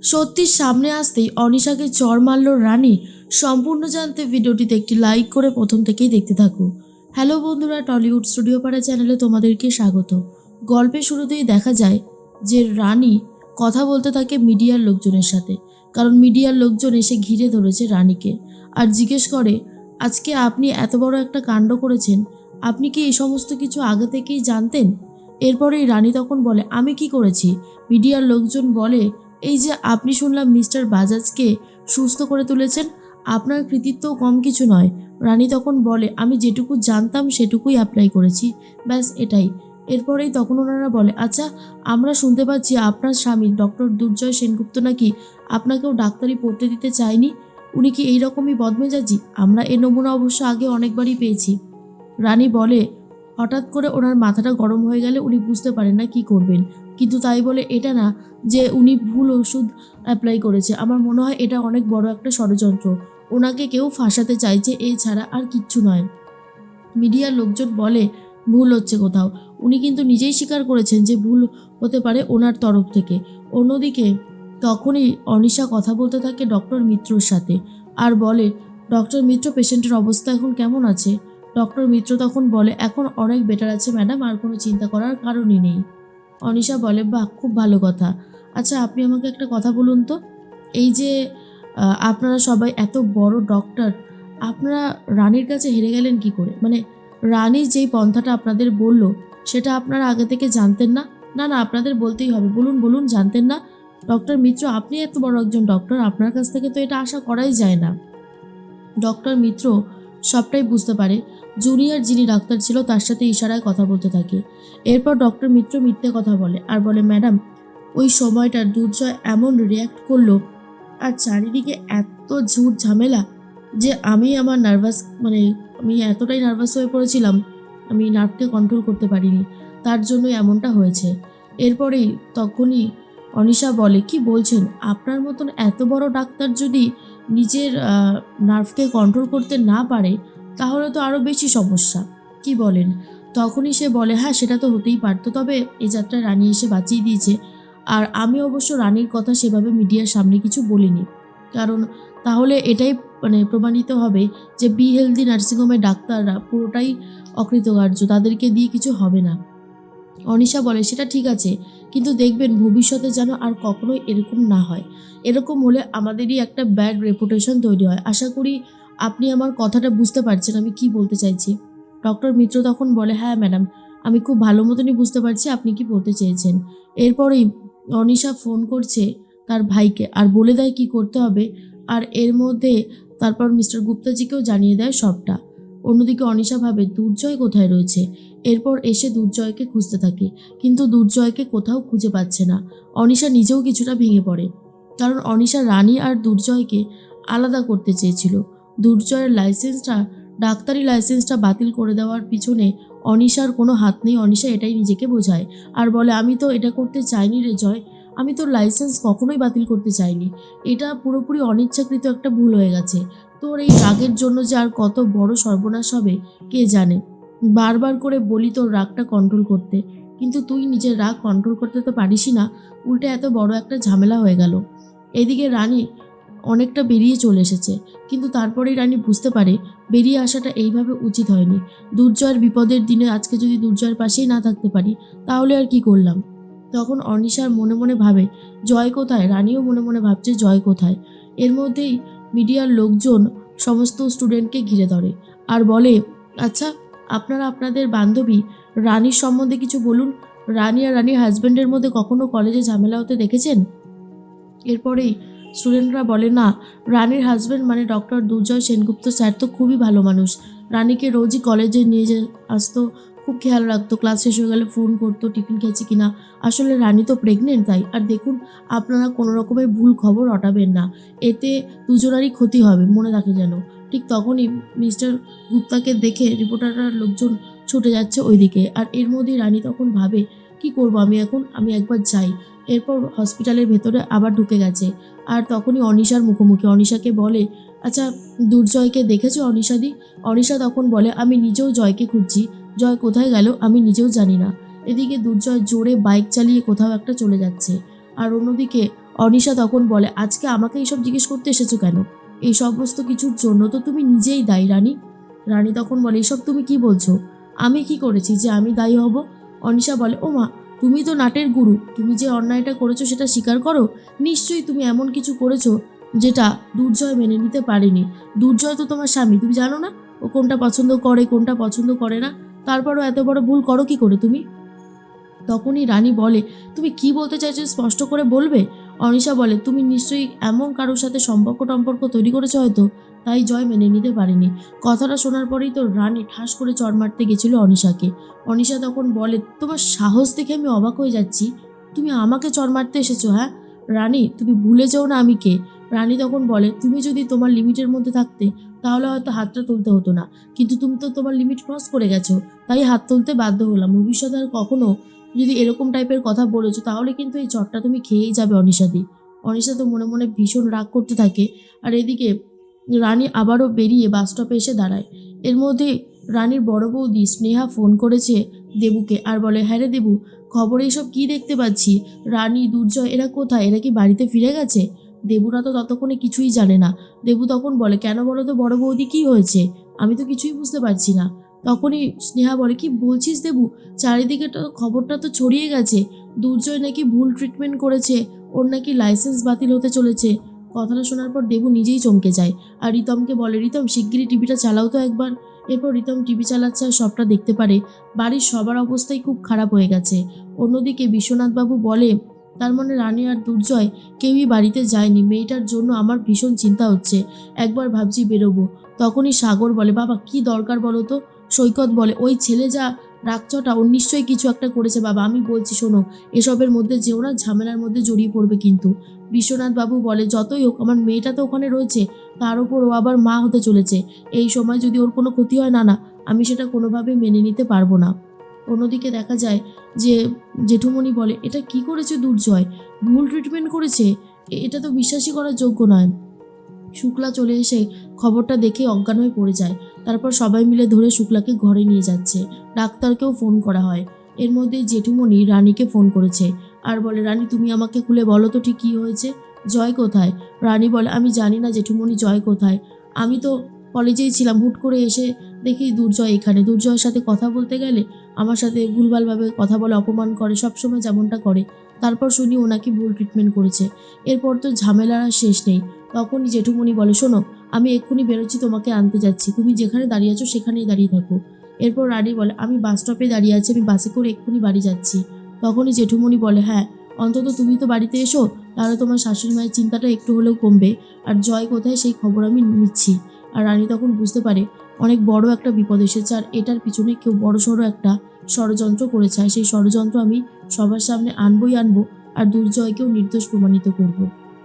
সত্যির সামনে আসতেই অনিশাকে চড় মারল রানী। সম্পূর্ণ জানতে ভিডিওটিতে একটি লাইক করে প্রথম থেকেই দেখতে থাকো। হ্যালো বন্ধুরা, টলিউড স্টুডিও পাড়া চ্যানেলে তোমাদেরকে স্বাগত। গল্পের শুরুতেই দেখা যায় যে রানী কথা বলতে থাকে মিডিয়ার লোকজনের সাথে, কারণ মিডিয়ার লোকজন এসে ঘিরে ধরেছে রানীকে আর জিজ্ঞেস করে, আজকে আপনি এত বড় একটা কাণ্ড করেছেন, আপনি কি এই সমস্ত কিছু আগে থেকেই জানতেন? এরপরেই রানী তখন বলে, আমি কি করেছি? মিডিয়ার লোকজন বলে, এই যে আপনি শুনলাম মিস্টার বাজাজকে সুস্থ করে তুলেছেন, আপনার কৃতিত্ব কম কিছু নয়। রানী তখন বলে, আমি যেটুকু জানতাম সেটুকুই অ্যাপ্লাই করেছি, ব্যাস এটাই। এরপরেই তখন ওনারা বলে, আচ্ছা, আমরা শুনতে পাচ্ছি আপনার স্বামী ডক্টর দুর্জয় সেনগুপ্ত নাকি আপনাকেও ডাক্তারি পড়তে দিতে চায়নি। উনি কি এইরকমই বদমেজাজি? আমরা এ নমুনা অবশ্য আগে অনেকবারই পেয়েছি। রানী বলে, হঠাৎ করে ওনার মাথাটা গরম হয়ে গেলে উনি বুঝতে পারেন না কি করবেন, কিন্তু তাই বলে এটা না যে উনি ভুল ওষুধ অ্যাপ্লাই করেছে। আমার মনে হয় এটা অনেক বড় একটা ষড়যন্ত্র, ওনাকে কেউ ফাঁসাতে চাইছে, এই ছাড়া আর কিচ্ছু নয়। মিডিয়ার লোকজন বলে, ভুল হচ্ছে কোথাও। উনি কিন্তু নিজেই স্বীকার করেছেন যে ভুল হতে পারে ওনার তরফ থেকে। অন্যদিকে তখনই অনিশা কথা বলতে থাকে ডক্টর মিত্রর সাথে আর বলে, ডক্টর মিত্র, পেশেন্টের অবস্থা এখন কেমন আছে? ডক্টর মিত্র তখন বলে, এখন অনেক বেটার আছে ম্যাডাম, আর কোনো চিন্তা করার কারণই নেই। অনিশা বলে, বাহ, খুব ভালো কথা। আচ্ছা, আপনি আমাকে একটা কথা বলুন তো, এই যে আপনারা সবাই এত বড় ডক্টর, আপনারা রানীর কাছে হেরে গেলেন কি করে? মানে রানী যেই পন্থাটা আপনাদের বলল সেটা আপনারা আগে থেকে জানতেন না? না না, আপনাদের বলতেই হবে, বলুন বলুন, জানতেন না? ডক্টর মিত্র, আপনি এত বড় একজন ডক্টর, আপনার কাছ থেকে তো এটা আশা করাই যায় না। ডক্টর মিত্র সবটাই বুঝতে পারে। জুনিয়র যিনি ডাক্তার ছিল তার সাথে ইশারায় কথা বলতে থাকে। এরপর ডক্টর মিত্র মিথ্যে কথা বলে আর বলে, ম্যাডাম, ওই সময়টা দুর্জয় এমন রিয়্যাক্ট করলো আর চারিদিকে এত ঝুট ঝামেলা যে আমি আমার আমি এতটাই নার্ভাস হয়ে পড়েছিলাম, আমি নার্ভকে কন্ট্রোল করতে পারিনি, তার জন্য এমনটা হয়েছে। এরপরেই তখনই অনিশা বলে, কি বলছেন? আপনার মতন এত বড় ডাক্তার যদি নিজের নার্ভকে কন্ট্রোল করতে না পারে তাহলে তো আরও বেশি সমস্যা, কি বলেন? তখনই সে বলে, হ্যাঁ, সেটা তো হতেই পারতো, তবে এই যাত্রায় রানী এসে বাঁচিয়ে দিয়েছে। আর আমি অবশ্য রানীর কথা সেভাবে মিডিয়ার সামনে কিছু বলিনি, কারণ তাহলে এটাই প্রমাণিত হবে যে বি হেলদি নার্সিংহোমের ডাক্তাররা পুরোটাই অকৃতকার্য, তাদেরকে দিয়ে কিছু হবে না। অনিশা বলে, সেটা ঠিক আছে, কিন্তু দেখবেন ভবিষ্যতে যেন আর কখনোই এরকম না হয়। এরকম হলে আমাদেরই একটা ব্যাড রেপুটেশন তৈরি হয়। আশা করি আপনি আমার কথাটা বুঝতে পারছেন আমি কি বলতে চাইছি। ডক্টর মিত্র তখন বলে, হ্যাঁ ম্যাডাম, আমি খুব ভালো মতনই বুঝতে পারছি আপনি কি বলতে চেয়েছেন। এরপরেই অনিশা ফোন করছে তার ভাইকে আর বলে দেয় কি করতে হবে, আর এর মধ্যে তারপর মিস্টার গুপ্তাজিকেও জানিয়ে দেয় সবটা। অন্যদিকে অনিশা ভাবে দুর্জয় কোথায় রয়েছে। এরপর এসে দুর্জয়কে খুঁজতে থাকে, কিন্তু দুর্জয়কে কোথাও খুঁজে পাচ্ছে না। অনিশা নিজেও কিছুটা ভেঙে পড়ে, কারণ অনিশা রানী আর দুর্জয়কে আলাদা করতে চেয়েছিল। দুর্জয়ের লাইসেন্সটা, ডাক্তারি লাইসেন্সটা বাতিল করে দেওয়ার পিছনে অনিশার কোনো হাত নেই। অনিশা এটাই নিজেকে বোঝায় আর বলে, আমি তো এটা করতে চাইনি রে জয়, আমি তোর লাইসেন্স কখনোই বাতিল করতে চাইনি, এটা পুরোপুরি অনিচ্ছাকৃত একটা ভুল হয়ে গেছে। তোর এই রাগের জন্য যে আর কত বড় সর্বনাশ হবে কে জানে। বারবার করে বলি তোর রাগটা কন্ট্রোল করতে, কিন্তু তুই নিজের রাগ কন্ট্রোল করতে তো পারিসই না, উল্টে এত বড় একটা ঝামেলা হয়ে গেল। এদিকে রানী অনেকটা বেরিয়ে চলে এসেছে, কিন্তু তারপরেই রানী বুঝতে পারে বেরিয়ে আসাটা এইভাবে উচিত হয়নি। দুর্জয়ের বিপদের দিনে আজকে যদি দুর্জয়ের পাশেই না থাকতে পারি তাহলে আর কি করলাম। তখন অনিশার মনে মনে ভাবে, জয় কোথায়? রানীও মনে মনে ভাবছে জয় কোথায়। এর মধ্যেই মিডিয়ার লোকজন সমস্ত স্টুডেন্টকে ঘিরে ধরে আর বলে, আচ্ছা, আপনারা আপনাদের বান্ধবী রানীর সম্বন্ধে কিছু বলুন। রানী আর রানীর হাজব্যান্ডের মধ্যে কখনো কলেজে ঝামেলা হতে দেখেছেন? এরপরেই স্টুডেন্টরা বলে, না, রানীর হাজব্যান্ড মানে ডক্টর দুর্জয় সেনগুপ্ত স্যার তো খুবই ভালো মানুষ, রানীকে রোজই কলেজে নিয়ে আসতো, খুব খেয়াল রাখতো, ক্লাস শেষ হয়ে গেলে ফোন করতো টিফিন খেয়েছি কিনা। আসলে রানী তো প্রেগনেন্ট, তাই। আর দেখুন, আপনারা কোনো রকমের ভুল খবর রটাবেন না, এতে দুজনারই ক্ষতি হবে, মনে রাখে যেন। ঠিক তখনই মিস্টার গুপ্তাকে দেখে রিপোর্টাররা লোকজন ছুটে যাচ্ছে ওইদিকে, আর এর মধ্যেই রানী তখন ভাবে, কি করব আমি এখন, আমি একবার যাই। এরপর হসপিটালের ভেতরে আবার ঢুকে গেছে আর তখনই অনিশার মুখোমুখি। অনিশাকে বলে, আচ্ছা, দুর্জয়কে দেখেছো অনিশাদি? অনিশা তখন বলে, আমি নিজেও জয়কে খুঁজছি, জয় কোথায় গেল আমি নিজেও জানি না। এদিকে দুর্জয় জোরে বাইক চালিয়ে কোথাও একটা চলে যাচ্ছে, আর অন্যদিকে অনিশা তখন বলে, আজকে আমাকে এইসব জিজ্ঞেস করতে এসেছো কেন? এই সমস্ত কিছুর জন্য তো তুমি নিজেই দায়ী রানী। রানী তখন বলে, এসব তুমি কি বলছো? আমি কি করেছি যে আমি দায়ী হব? অনিশা বলে, ও মা, তুমি তো নাটের গুরু, তুমি যে অন্যায়টা করেছো সেটা স্বীকার করো। নিশ্চয়ই তুমি এমন কিছু করেছো যেটা দুর্জয় মেনে নিতে পারেনি। দুর্জয় তো তোমার স্বামী, তুমি জানো না ও কোনটা পছন্দ করে কোনটা পছন্দ করে না? তারপরও এত বড় ভুল করো কি করে তুমি? তখনই রানী বলে, তুমি কি বলতে চাইছো স্পষ্ট করে বলবে? অনিশা বলে, তুমি নিশ্চয়ই এমন কারোর সাথে সম্পর্ক টম্পর্ক তৈরি করেছো হয়তো, তাই জয় মেনে নিতে পারেনি। কথাটা শোনার পরেই তো রানী ঠাস করে চড় মারতে গেছিল অনিশাকে। অনিশা তখন বলে, তোমার সাহস দেখে আমি অবাক হয়ে যাচ্ছি, তুমি আমাকে চড় মারতে এসেছো? হ্যাঁ রানী, তুমি ভুলে যাও না আমি কে। রানী তখন বলে, তুমি যদি তোমার লিমিটের মধ্যে থাকতে তাহলে হয়তো হাতটা তুলতে হতো না, কিন্তু তুমি তো তোমার লিমিট ক্রস করে গেছো, তাই হাত তুলতে বাধ্য হলাম। ভবিষ্যতে আর কখনো যদি এরকম টাইপের কথা বলেছো তাহলে কিন্তু এই চটটা তুমি খেয়েই যাবে অনিশাদি। অনিশা তো মনে মনে ভীষণ রাগ করতে থাকে। আর এদিকে রানী আবারও বেরিয়ে বাস স্টপে এসে দাঁড়ায়। এর মধ্যে রানীর বড় বৌদি স্নেহা ফোন করেছে দেবুকে আর বলে, হ্যাঁ রে দেবু, খবরে এসব কি দেখতে পাচ্ছি? রানী দুর্জয় এরা কোথায়? এরা কি বাড়িতে ফিরে গেছে? দেবুরা তো ততক্ষণে কিছুই জানে না। দেবু তখন বলে, কেন বলো তো বড় বৌদি, কি হয়েছে? আমি তো কিছুই বুঝতে পারছি না। তখনই স্নেহা বলে, কি বলছিস দেবু? চারিদিকে তো খবরটা তো ছড়িয়ে গেছে, দুর্জয় নাকি ভুল ট্রিটমেন্ট করেছে, ওর নাকি লাইসেন্স বাতিল হতে চলেছে। কথাটা শোনার পর দেবু নিজেই চমকে যায় আর রিতমকে বলে, রিতম শিগগিরই টিভিটা চালাও তো একবার। এরপর রিতম টিভি চালাচ্ছে আর সবটা দেখতে পারে বাড়ির সবার অবস্থাই খুব খারাপ হয়ে গেছে। অন্যদিকে বিশ্বনাথবাবু বলে, তার মানে রানী আর দুর্জয় কেউই বাড়িতে যায়নি, মেয়েটার জন্য আমার ভীষণ চিন্তা হচ্ছে, একবার ভাবছি বেরোবো। তখনই সাগর বলে, বাবা কি দরকার বলো তো? সৈকত বলে, ওই ছেলে যা রাগচটা, ওর নিশ্চয়ই কিছু একটা করেছে বাবা, আমি বলছি শোনো, এসবের মধ্যে যেও না, ঝামেলার মধ্যে জড়িয়ে পড়বে কিন্তু। বিশ্বনাথ বাবু বলে, যতই হোক আমার মেয়েটা তো ওখানে রয়েছে, তার উপর ও আবার মা হতে চলেছে, এই সময় যদি ওর কোনো ক্ষতি হয়, না না, আমি সেটা কোনোভাবেই মেনে নিতে পারবো না। অন্যদিকে দেখা যায় যে জেঠুমণি বলে, এটা কি করেছে দুর্জয়? ভুল ট্রিটমেন্ট করেছে, এটা তো বিশ্বাসই করার যোগ্য নয়। শুক্লা চলে এসে খবরটা দেখে অজ্ঞান হয়ে পড়ে যায়। তারপর সবাই মিলে ধরে শুক্লাকে ঘরে নিয়ে যাচ্ছে। ডাক্তারকেও ফোন করা হয়। এর মধ্যে জেঠুমণি রানীকে ফোন করেছে আর বলে, রানী তুমি আমাকে খুলে বলো তো ঠিক কী হয়েছে? জয় কোথায়? রানী বলে, আমি জানি না জেঠুমণি, জয় কোথায়? আমি তো কলেজেই ছিলাম, হুট করে এসে দেখি দুর্জয় এখানে। দুর্জয়ের সাথে কথা বলতে গেলে আমার সাথে ভুলভালভাবে কথা বলে, অপমান করে, সবসময় যেমনটা করে। তারপর শুনি ও নাকি ভুল ট্রিটমেন্ট করেছে। এরপর তো ঝামেলার আর শেষ নেই। তখনই জেঠুমণি বলে, শোনো, আমি এক্ষুনি বেরোচ্ছি, তোমাকে আনতে যাচ্ছি, তুমি যেখানে দাঁড়িয়ে আছো সেখানেই দাঁড়িয়ে থাকো। এরপর রানী বলে, আমি বাস স্টপে দাঁড়িয়ে আছি, আমি বাসে করে এক্ষুনি বাড়ি যাচ্ছি। তখনই জেঠুমণি বলে, হ্যাঁ অন্তত তুমি তো বাড়িতে এসো, তাহলে তোমার শাশুড়ি মায়ের চিন্তাটা একটু হলেও কমবে। আর জয় কোথায় সেই খবর আমি নিচ্ছি। আর রানী তখন বুঝতে পারে অনেক বড় একটা বিপদ এসেছে আর এটার পিছনে কেউ বড়সড় একটা ষড়যন্ত্র করেছে। আর সেই ষড়যন্ত্র আমি সবার সামনে আনবই আনবো আর দুর্জয়কেও নির্দোষ প্রমাণিত করবো।